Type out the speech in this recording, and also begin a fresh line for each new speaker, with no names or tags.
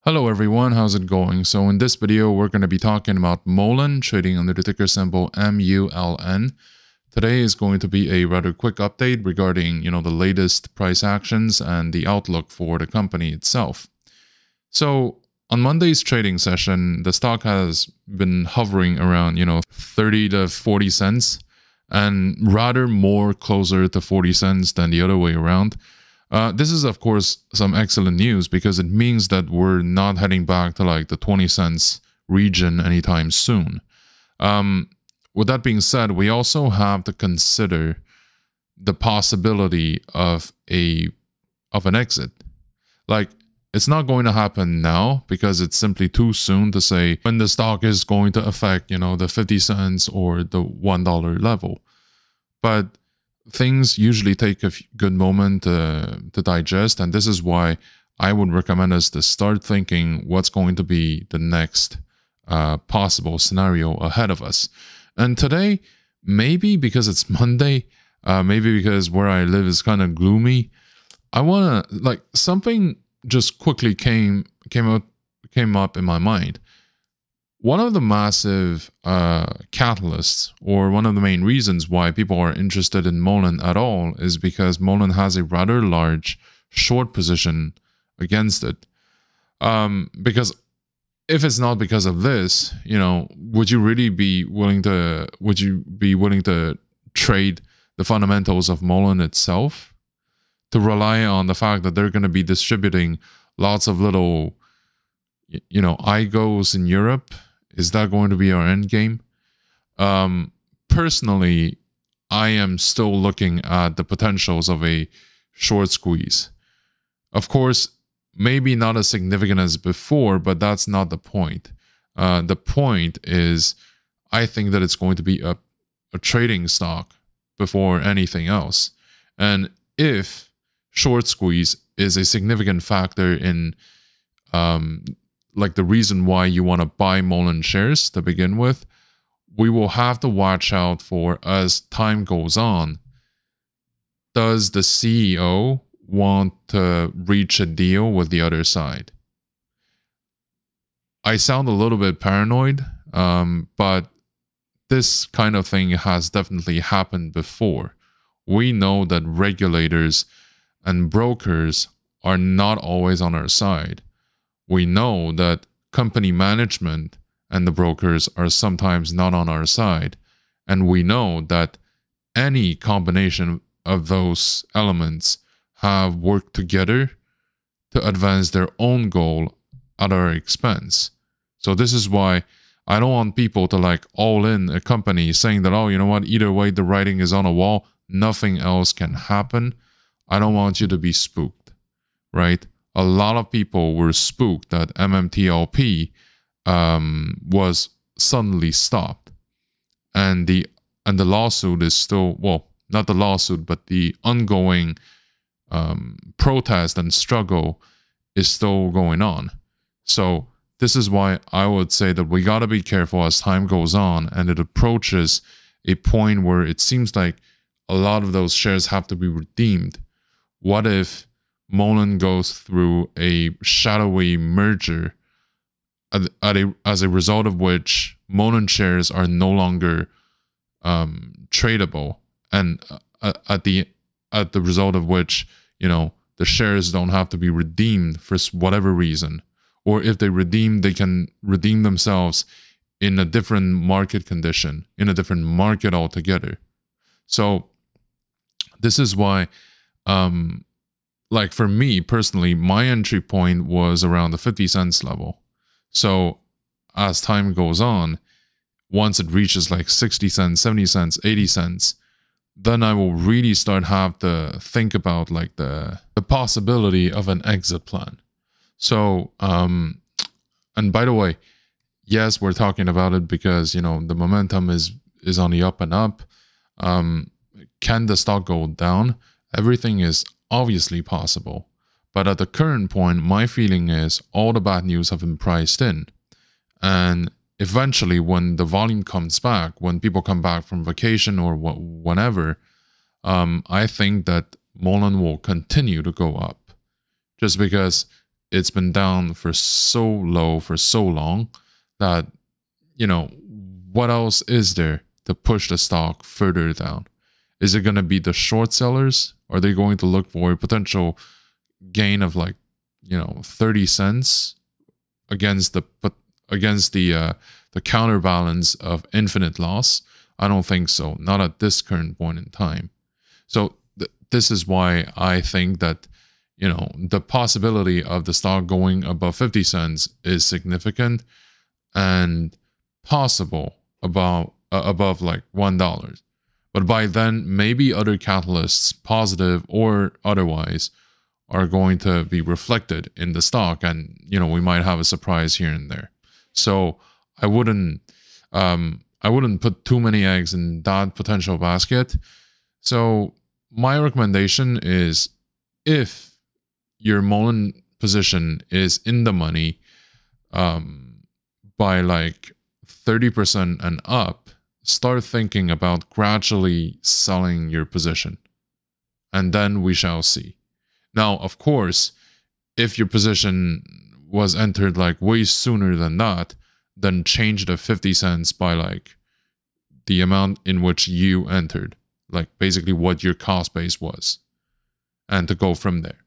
Hello everyone, how's it going? So in this video, we're going to be talking about Mullen, trading under the ticker symbol MULN. Today is going to be a rather quick update regarding, the latest price actions and the outlook for the company itself. So on Monday's trading session, the stock has been hovering around, 30 to 40 cents and rather more closer to 40 cents than the other way around. This is, of course, some excellent news because it means that we're not heading back to like the 20 cents region anytime soon. With that being said, we also have to consider the possibility of an exit. Like, it's not going to happen now because it's simply too soon to say when the stock is going to affect, the 50 cents or the $1 level. But things usually take a good moment to digest, and this is why I would recommend us to start thinking what's going to be the next possible scenario ahead of us. And today, maybe because it's Monday, maybe because where I live is kind of gloomy, I want to, something just quickly came up in my mind. One of the massive catalysts, or one of the main reasons why people are interested in Mullen at all, is because Mullen has a rather large short position against it. Because if it's not because of this, would you really be willing to? Would you be willing to trade the fundamentals of Mullen itself to rely on the fact that they're going to be distributing lots of little, IGOs in Europe? Is that going to be our end game? Personally, I am still looking at the potentials of a short squeeze. Of course, maybe not as significant as before, but that's not the point. The point is, I think that it's going to be a trading stock before anything else. And if short squeeze is a significant factor in the reason why you want to buy Mullen shares to begin with, we will have to watch out for, as time goes on, does the CEO want to reach a deal with the other side? I sound a little bit paranoid, but this kind of thing has definitely happened before. We know that regulators and brokers are not always on our side. We know that company management and the brokers are sometimes not on our side. And we know that any combination of those elements have worked together to advance their own goal at our expense. So this is why I don't want people to all in a company saying that, oh, you know what, either way the writing is on a wall, nothing else can happen. I don't want you to be spooked, right? A lot of people were spooked that MMTLP was suddenly stopped, and the lawsuit is still, well, not the lawsuit, but the ongoing protest and struggle is still going on. So this is why I would say that we got to be careful as time goes on and it approaches a point where it seems like a lot of those shares have to be redeemed. What if Mullen goes through a shadowy merger as a result of which Mullen shares are no longer tradable, and at the result of which, the shares don't have to be redeemed for whatever reason, or if they redeem, they can redeem themselves in a different market condition, in a different market altogether. So this is why for me personally, my entry point was around the 50 cents level. So as time goes on, once it reaches 60 cents, 70 cents, 80 cents, then I will really start have to think about the possibility of an exit plan. So, and by the way, yes, we're talking about it because, the momentum is on the up and up. Can the stock go down? Everything is obviously possible, but at the current point, my feeling is all the bad news have been priced in, and eventually when the volume comes back, when people come back from vacation or whenever, I think that Mullen will continue to go up, just because it's been down for so low for so long that, you know, what else is there to push the stock further down? Is it going to be the short sellers? Are they going to look for a potential gain of like, you know, 30 cents against the counterbalance of infinite loss? I don't think so. Not at this current point in time. So this is why I think that, you know, the possibility of the stock going above 50 cents is significant and possible above like $1. But by then, maybe other catalysts, positive or otherwise, are going to be reflected in the stock, and you know, we might have a surprise here and there. So I wouldn't put too many eggs in that potential basket. So my recommendation is, if your Mullen position is in the money by like 30% and up, start thinking about gradually selling your position, and then we shall see. Now, of course, if your position was entered like way sooner than that, then change the 50 cents by like the amount in which you entered, like basically what your cost base was, and to go from there.